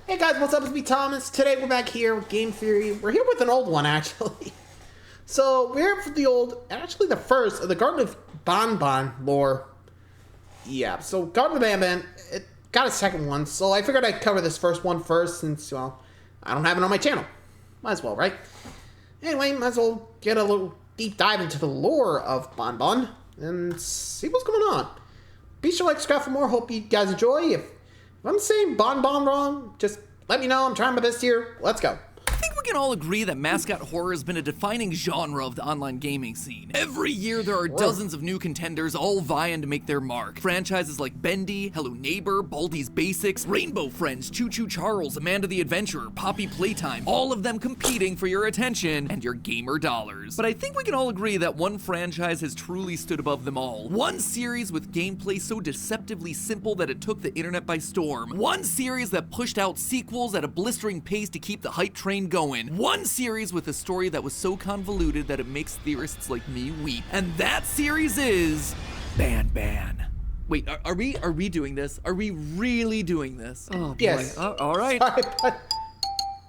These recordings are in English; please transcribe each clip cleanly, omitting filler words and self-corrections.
Hey guys, what's up? It's me, Thomas. Today we're back here with Game Theory. We're here with an old one, actually. So, we're here for the old, actually the first, of the Garten of Banban lore. Yeah, so Garten of Banban, it got a second one, so I figured I'd cover this first one first, since, well, I don't have it on my channel. Might as well, right? Anyway, might as well get a little deep dive into the lore of Banban, and see what's going on. Be sure to like, subscribe for more. Hope you guys enjoy. If I'm saying Banban wrong, just let me know. I'm trying my best here. Let's go. I think we can all agree that mascot horror has been a defining genre of the online gaming scene. Every year there are dozens of new contenders all vying to make their mark. Franchises like Bendy, Hello Neighbor, Baldi's Basics, Rainbow Friends, Choo Choo Charles, Amanda the Adventurer, Poppy Playtime, all of them competing for your attention and your gamer dollars. But I think we can all agree that one franchise has truly stood above them all. One series with gameplay so deceptively simple that it took the internet by storm. One series that pushed out sequels at a blistering pace to keep the hype train going. One series with a story that was so convoluted that it makes theorists like me weep. And that series is Banban. Wait, are we doing this? Are we really doing this? Oh boy. Yes. All right. Sorry, but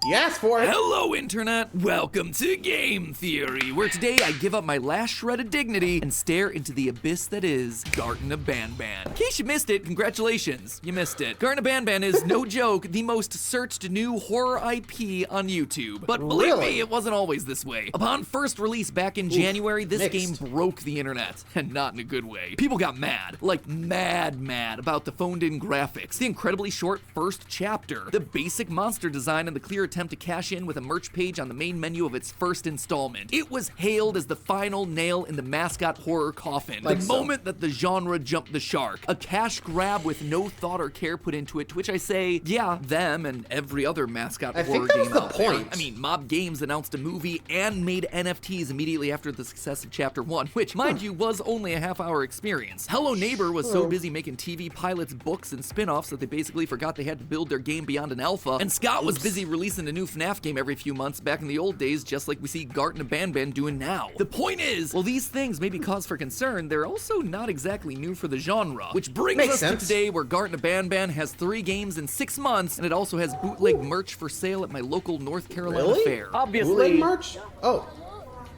you asked for it. Hello, Internet! Welcome to Game Theory, where today I give up my last shred of dignity and stare into the abyss that is Garten of Banban. In case you missed it, congratulations, you missed it. Garten of Banban is, no joke, the most searched new horror IP on YouTube. But believe me, it wasn't always this way. Upon first release back in January, this game broke the internet, and not in a good way. People got mad, like mad about the phoned-in graphics, the incredibly short first chapter, the basic monster design, and the clear attempt to cash in with a merch page on the main menu of its first installment. It was hailed as the final nail in the mascot horror coffin. The moment that the genre jumped the shark. A cash grab with no thought or care put into it, to which I say, yeah, them and every other mascot horror game out there. I mean, Mob Games announced a movie and made NFTs immediately after the success of Chapter 1, which, mind you, was only a half-hour experience. Hello Neighbor was so busy making TV pilots, books, and spin-offs that they basically forgot they had to build their game beyond an alpha, and Scott was busy releasing a new FNAF game every few months back in the old days, just like we see Garten of Banban doing now. The point is, while these things may be cause for concern, they're also not exactly new for the genre, which brings us to today, where Garten of Banban has 3 games in 6 months, and it also has bootleg merch for sale at my local North Carolina fair. Obviously, bootleg merch? Oh.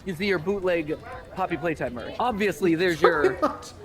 You see your bootleg Poppy Playtime merch. Obviously, there's your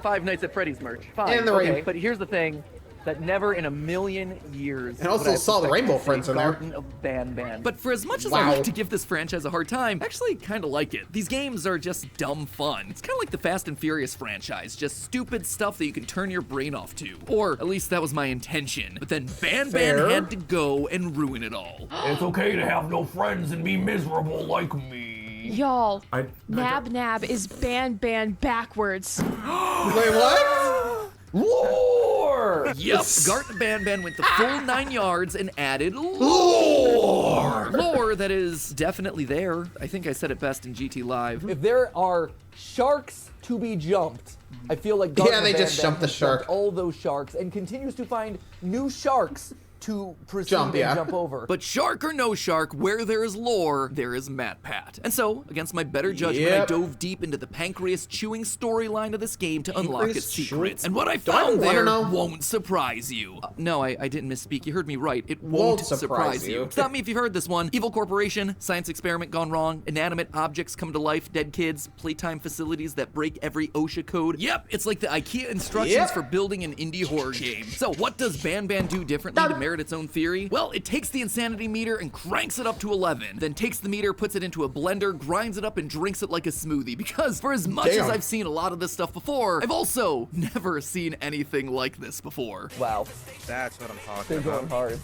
Five Nights at Freddy's merch. Fine, And the okay, but here's the thing. That never in a million years. And also saw the Rainbow Friends in there. Garten of Banban. But for as much as I like to give this franchise a hard time, I actually kind of like it. These games are just dumb fun. It's kind of like the Fast and Furious franchise, just stupid stuff that you can turn your brain off to. Or at least that was my intention. But then Banban had to go and ruin it all. It's okay to have no friends and be miserable like me. Y'all, Nab is Banban backwards. Wait, what? Lore! Yep, Garten of Banban went the full 9 yards and added lore. Lore that is definitely there. I think I said it best in GT Live. If there are sharks to be jumped, I feel like Garten they of just Banban jumped the has shark. jumped all those sharks and continues to find new sharks to proceed and jump over. But shark or no shark, where there is lore, there is MatPat. And so, against my better judgment, I dove deep into the pancreas-chewing storyline of this game to unlock its secrets. And what I found there won't surprise you. No, I didn't misspeak. You heard me right. It won't surprise you. Stop me if you've heard this one. Evil corporation, science experiment gone wrong, inanimate objects come to life, dead kids, playtime facilities that break every OSHA code. Yep, it's like the IKEA instructions for building an indie horror game. So what does Banban do differently to merit its own theory? Well, it takes the insanity meter and cranks it up to 11, then takes the meter, puts it into a blender, grinds it up, and drinks it like a smoothie. Because for as much as I've seen a lot of this stuff before, I've also never seen anything like this before. Wow. That's what I'm talking They're about. going hard.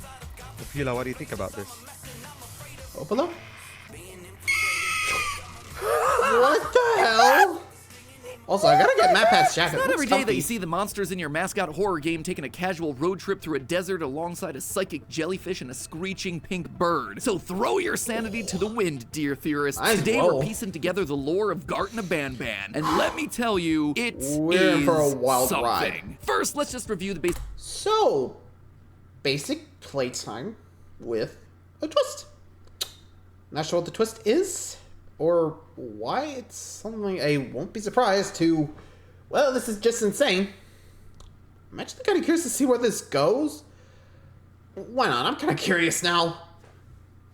Fila, what do you think about this? Open up. What the hell? Also, I gotta get MatPat's jacket. It's not every day that you see the monsters in your mascot horror game taking a casual road trip through a desert alongside a psychic jellyfish and a screeching pink bird. So throw your sanity to the wind, dear theorists. Today we're piecing together the lore of Garten of Banban, and let me tell you, we're in for a wild ride. First, let's just review the basic. So, basic playtime with a twist. Not sure what the twist is, or why it's something I won't be surprised to. Well, this is just insane. I'm actually kind of curious to see where this goes. Why not? I'm kind of curious now.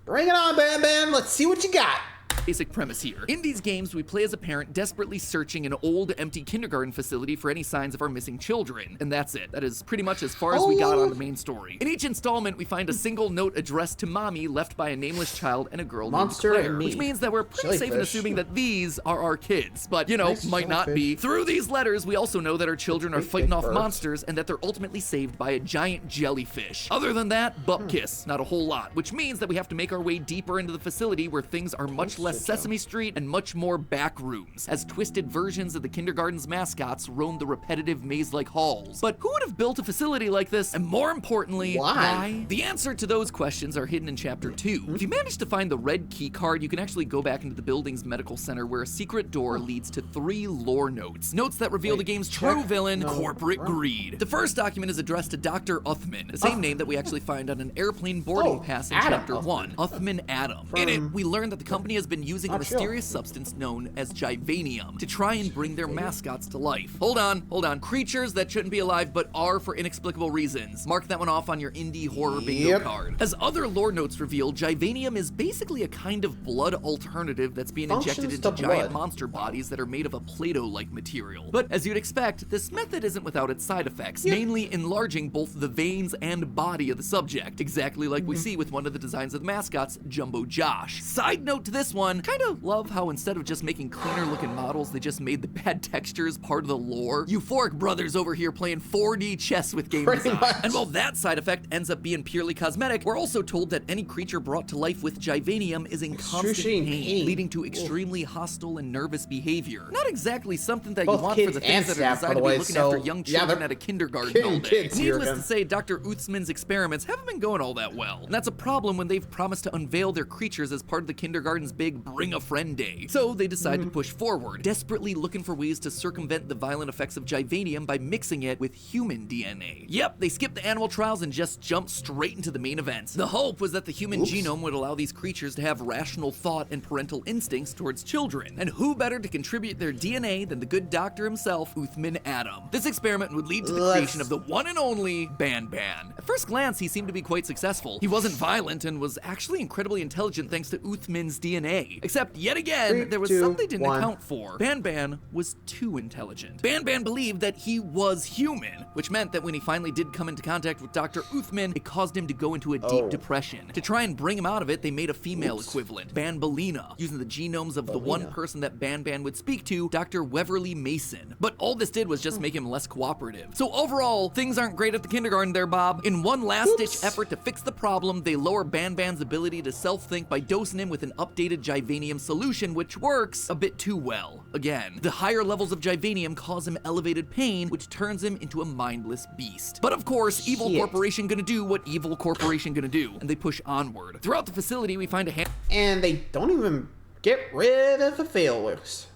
Bring it on, Banban. Let's see what you got. Basic premise here. In these games, we play as a parent desperately searching an old, empty kindergarten facility for any signs of our missing children. And that's it. That is pretty much as far as we got on the main story. In each installment, we find a single note addressed to Mommy left by a nameless child and a girl Monster named Claire. and me. Which means that we're pretty safe in assuming that these are our kids. But, you know, Nice might not be. Through these letters, we also know that our children are fighting off monsters and that they're ultimately saved by a giant jellyfish. Other than that, butt kiss. Not a whole lot. Which means that we have to make our way deeper into the facility where things are much less Sesame Street and much more back rooms, as twisted versions of the kindergarten's mascots roam the repetitive maze-like halls. But who would have built a facility like this? And more importantly, why? The answer to those questions are hidden in Chapter 2. If you manage to find the red key card, you can actually go back into the building's medical center where a secret door leads to 3 lore notes. Notes that reveal the game's true villain, corporate greed. The first document is addressed to Dr. Uthman, the same name that we actually find on an airplane boarding pass in Chapter 1. Uthman Adam. In it, we learn that the company has been using a mysterious substance known as Jivanium to try and bring their mascots to life. Hold on. Creatures that shouldn't be alive but are for inexplicable reasons. Mark that one off on your indie horror bingo card. As other lore notes reveal, Jivanium is basically a kind of blood alternative that's being injected into giant monster bodies that are made of a Play-Doh-like material. But as you'd expect, this method isn't without its side effects, mainly enlarging both the veins and body of the subject, exactly like we see with one of the designs of the mascots, Jumbo Josh. Side note to this one, kind of love how instead of just making cleaner looking models, they just made the bad textures part of the lore. Euphoric brothers over here playing 4D chess with game design. And while that side effect ends up being purely cosmetic, we're also told that any creature brought to life with Jivanium is in constant pain, leading to extremely hostile and nervous behavior. Not exactly something that you want for the things that are designed to be looking after young children at a kindergarten all day. Needless to say, Dr. Uthman's experiments haven't been going all that well. And that's a problem when they've promised to unveil their creatures as part of the kindergarten's big Bring a Friend Day. So they decide to push forward, desperately looking for ways to circumvent the violent effects of Jivanium by mixing it with human DNA. Yep, they skipped the animal trials and just jumped straight into the main event. The hope was that the human genome would allow these creatures to have rational thought and parental instincts towards children. And who better to contribute their DNA than the good doctor himself, Uthman Adam. This experiment would lead to the creation of the one and only Banban. At first glance, he seemed to be quite successful. He wasn't violent and was actually incredibly intelligent thanks to Uthman's DNA. Except, yet again, there was something they didn't account for. Banban was too intelligent. Banban believed that he was human, which meant that when he finally did come into contact with Dr. Uthman, it caused him to go into a deep depression. To try and bring him out of it, they made a female equivalent, Banbalina, using the genomes of the one person that Banban would speak to, Dr. Weverly Mason. But all this did was just make him less cooperative. So overall, things aren't great at the kindergarten there, Bob. In one last-ditch effort to fix the problem, they lower Banban's ability to self-think by dosing him with an updated Jivanium solution, which works a bit too well. Again, the higher levels of Jivanium cause him elevated pain, which turns him into a mindless beast. But of course, evil corporation gonna do what evil corporation gonna do, and they push onward. Throughout the facility, we find a and they don't even get rid of the failures,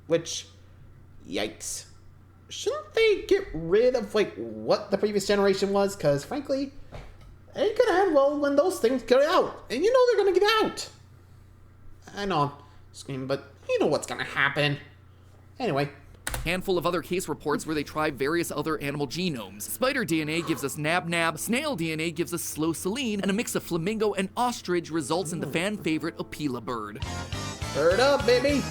which, yikes. Shouldn't they get rid of, like, what the previous generation was? Because, frankly, it ain't gonna end well when those things get out. And you know they're gonna get out. I know I'm screaming, but you know what's gonna happen. Anyway. Handful of other case reports where they try various other animal genomes. Spider DNA gives us Nab-Nab, snail DNA gives us Slow Celine, and a mix of flamingo and ostrich results in the fan favorite Apila bird. Bird up, baby!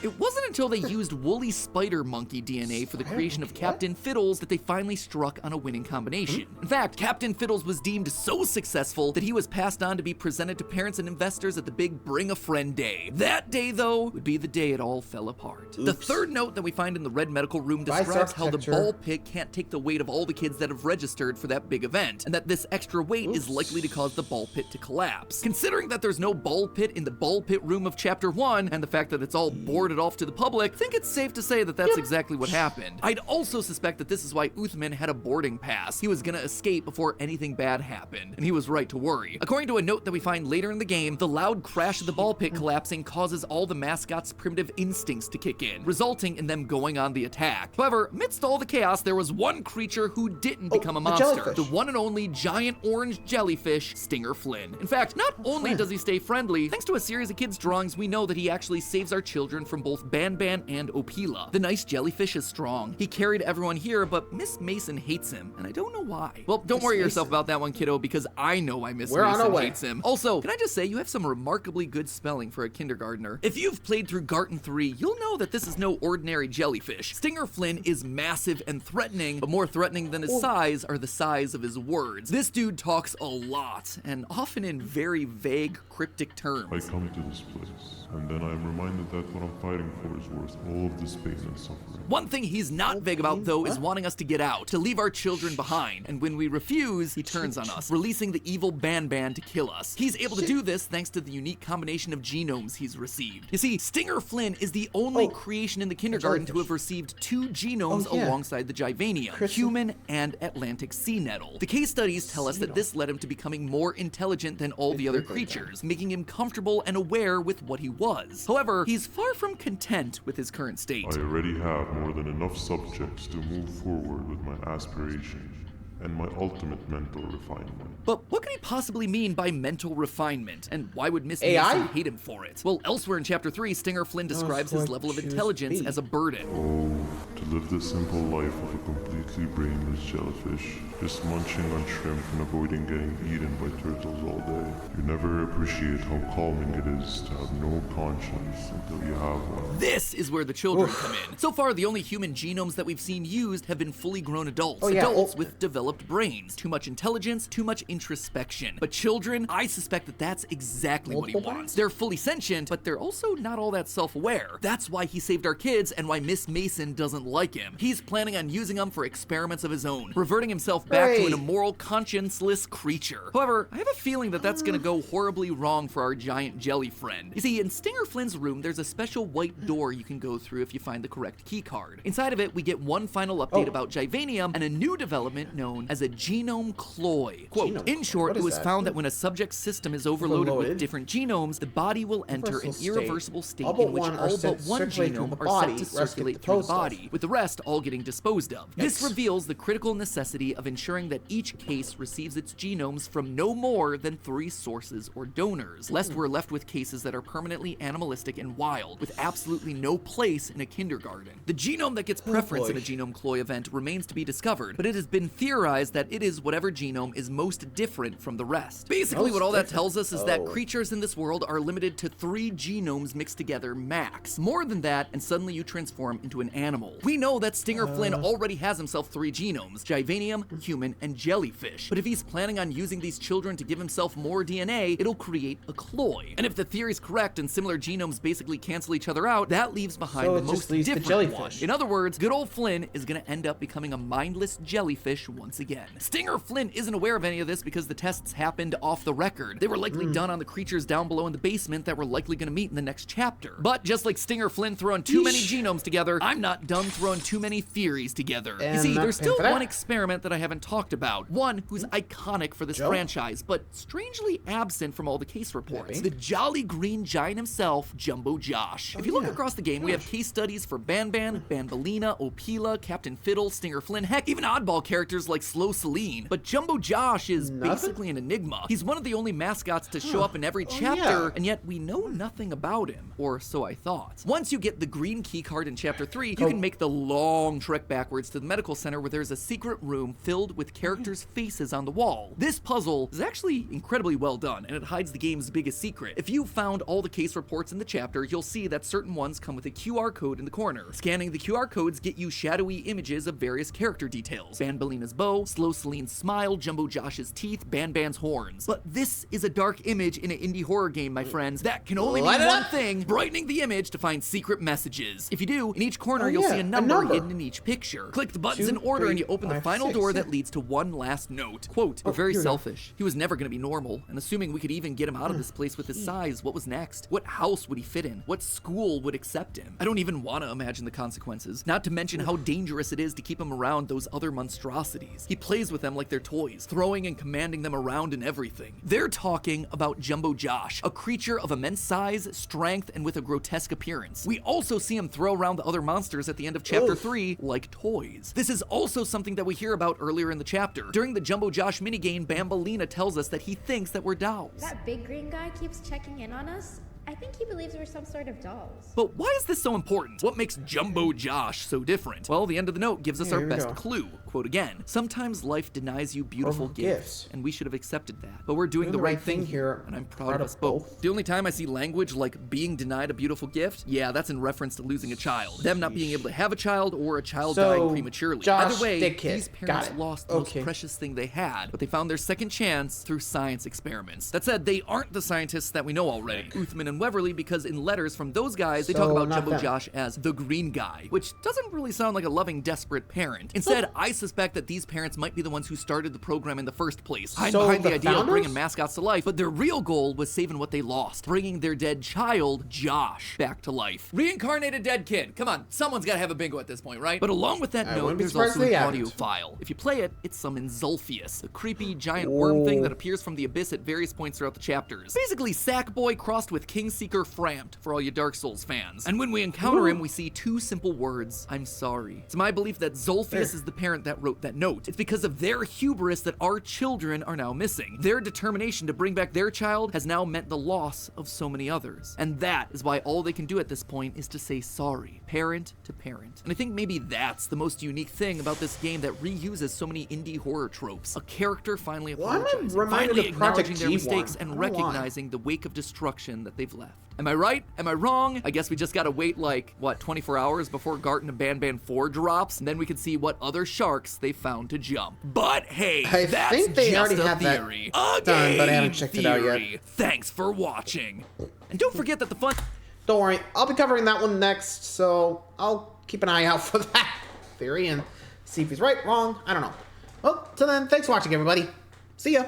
It wasn't until they used woolly spider monkey DNA for the creation of Captain Fiddles that they finally struck on a winning combination. In fact, Captain Fiddles was deemed so successful that he was passed on to be presented to parents and investors at the big Bring a Friend Day. That day, though, would be the day it all fell apart. The third note that we find in the red medical room describes how the ball pit can't take the weight of all the kids that have registered for that big event, and that this extra weight is likely to cause the ball pit to collapse. Considering that there's no ball pit in the ball pit room of Chapter 1, and the fact that it's all boarded off to the public, I think it's safe to say that that's exactly what happened. I'd also suspect that this is why Uthman had a boarding pass. He was gonna escape before anything bad happened, and he was right to worry. According to a note that we find later in the game, the loud crash of the ball pit collapsing causes all the mascots' primitive instincts to kick in, resulting in them going on the attack. However, amidst all the chaos, there was one creature who didn't become a monster. The one and only giant orange jellyfish, Stinger Flynn. In fact, not only does he stay friendly, thanks to a series of kids' drawings, we know that he actually saves our children from both Banban and Opila. The nice jellyfish is strong. He carried everyone here, but Miss Mason hates him, and I don't know why. Well, don't worry yourself about that one, kiddo, because I know why Miss Mason hates him. Also, can I just say, you have some remarkably good spelling for a kindergartner. If you've played through Garten 3, you'll know that this is no ordinary jellyfish. Stinger Flynn is massive and threatening, but more threatening than his size are the size of his words. This dude talks a lot, and often in very vague, cryptic terms. I come to this place, and then I am reminded that what I'm fighting for is worth all of this pain and suffering. One thing he's not vague about, though, is wanting us to get out, to leave our children behind, and when we refuse, he turns on us, releasing the evil Banban to kill us. He's able to do this thanks to the unique combination of genomes he's received. You see, Stinger Flynn is the only creation in the kindergarten to have received 2 genomes alongside the Givanium, human and Atlantic sea nettle. The case studies tell us that this led him to becoming more intelligent than all the other creatures, making him comfortable and aware with what he was. However, he's far from content with his current state. I already have more than enough subjects to move forward with my aspirations and my ultimate mental refinement. But what could he possibly mean by mental refinement? And why would Miss Mason hate him for it? Well, elsewhere in Chapter 3, Stinger Flynn describes his level of intelligence as a burden. Oh, to live the simple life of a completely brainless jellyfish, just munching on shrimp and avoiding getting eaten by turtles all day. You never appreciate how calming it is to have no conscience until you have one. This is where the children come in. So far, the only human genomes that we've seen used have been fully grown adults. Adults with developed brains. Too much intelligence, too much introspection. But children, I suspect that that's exactly what he wants. They're fully sentient, but they're also not all that self-aware. That's why he saved our kids and why Miss Mason doesn't like him. He's planning on using them for experiments of his own, reverting himself back to an immoral, conscienceless creature. However, I have a feeling that that's gonna go horribly wrong for our giant jelly friend. You see, in Stinger Flynn's room, there's a special white door you can go through if you find the correct key card. Inside of it, we get one final update about Givanium and a new development known as a genome cloy. Quote, in short, it was found that when a subject's system is overloaded with different genomes, the body will enter an irreversible state in which all but one genome are set to circulate through the body, with the rest all getting disposed of. This reveals the critical necessity of ensuring that each case receives its genomes from no more than 3 sources or donors, lest we're left with cases that are permanently animalistic and wild, with absolutely no place in a kindergarten. The genome that gets preference in a genome cloy event remains to be discovered, but it has been theorized that it is whatever genome is most different from the rest. Basically, what all that tells us is that creatures in this world are limited to 3 genomes mixed together max. More than that, and suddenly you transform into an animal. We know that Stinger Flynn already has himself 3 genomes, Givanium, human, and jellyfish. But if he's planning on using these children to give himself more DNA, it'll create a cloy. And if the theory's correct and similar genomes basically cancel each other out, that leaves behind the most different one. In other words, good old Flynn is gonna end up becoming a mindless jellyfish once again. Stinger Flynn isn't aware of any of this because the tests happened off the record. They were likely done on the creatures down below in the basement that we're likely gonna meet in the next chapter. But just like Stinger Flynn throwing too many genomes together, I'm not done throwing too many theories together. You see, there's still one experiment that I haven't talked about. One who's iconic for this franchise, but strangely absent from all the case reports. The jolly green giant himself, Jumbo Josh. If you look across the game, we have case studies for Banban, Banbalina, Opila, Captain Fiddle, Stinger Flynn, heck, even oddball characters like Slow Celine. But Jumbo Josh is basically an enigma. He's one of the only mascots to show up in every chapter, and yet we know nothing about him, or so I thought. Once you get the green key card in Chapter 3, you can make the long trek backwards to the medical center where there's a secret room filled with characters' faces on the wall. This puzzle is actually incredibly well done, and it hides the game's biggest secret. If you found all the case reports in the chapter, you'll see that certain ones come with a QR code in the corner. Scanning the QR codes get you shadowy images of various character details. Banbalina's bow, Slow Celine's smile, Jumbo Josh's teeth, Banban's horns. But this is a dark image in an indie horror game, my friends. That can only mean one thing, brightening the image to find secret messages. If you do, in each corner you'll see a number hidden in each picture. Click the buttons in order and you open the final door that leads to one last note. Quote, we're very selfish. He was never gonna be normal, and assuming we could even get him out of this place with his size, what was next? What house would he fit in? What school would accept him? I don't even want to imagine the consequences, not to mention how dangerous it is to keep him around those other monstrosities. He plays with them like they're toys, throwing and commanding them around and everything. They're talking about Jumbo Josh, a creature of immense size, strength, and with a grotesque appearance. We also see him throw around the other monsters at the end of Chapter 3 like toys. This is also something that we hear about earlier in the chapter. During the Jumbo Josh minigame, Banbalina tells us that he thinks that we're dolls. That big green guy keeps checking in on us. I think he believes we're some sort of dolls. But why is this so important? What makes Jumbo Josh so different? Well, the end of the note gives us our best clue. Quote again, sometimes life denies you beautiful gifts, and we should have accepted that. But we're doing the right thing here, and I'm proud of us both. The only time I see language like being denied a beautiful gift, yeah, that's in reference to losing a child. Them not being able to have a child or a child dying prematurely. Either way, these parents lost the most precious thing they had, but they found their second chance through science experiments. That said, they aren't the scientists that we know already, Uthman and Weverly, because in letters from those guys, they talk about Jumbo Josh as the green guy, which doesn't really sound like a loving, desperate parent. Instead, I suspect that these parents might be the ones who started the program in the first place, behind the idea of bringing mascots to life, but their real goal was saving what they lost, bringing their dead child, Josh, back to life. Reincarnated dead kid. Come on, someone's gotta have a bingo at this point, right? But along with that note, there's also an audio file. If you play it, it summons Zolphius, the creepy giant worm thing that appears from the abyss at various points throughout the chapters. Basically, Sackboy crossed with Kingseeker Framped, for all you Dark Souls fans. And when we encounter him, we see two simple words, I'm sorry. It's my belief that Zolphius is the parent that wrote that note. It's because of their hubris that our children are now missing. Their determination to bring back their child has now meant the loss of so many others. And that is why all they can do at this point is to say sorry, parent to parent. And I think maybe that's the most unique thing about this game that reuses so many indie horror tropes. A character finally apologizing, finally acknowledging their mistakes and recognizing the wake of destruction that they've left. Am I right? Am I wrong? I guess we just gotta wait like, what, 24 hours before Garten of Banban 4 drops, and then we can see what other sharks they found to jump. But hey, that's just a theory. Done, but I haven't checked it out yet. Thanks for watching. And don't forget that the fun... Don't worry, I'll be covering that one next, so I'll keep an eye out for that theory and see if he's right, wrong, I don't know. Well, till then, thanks for watching, everybody. See ya.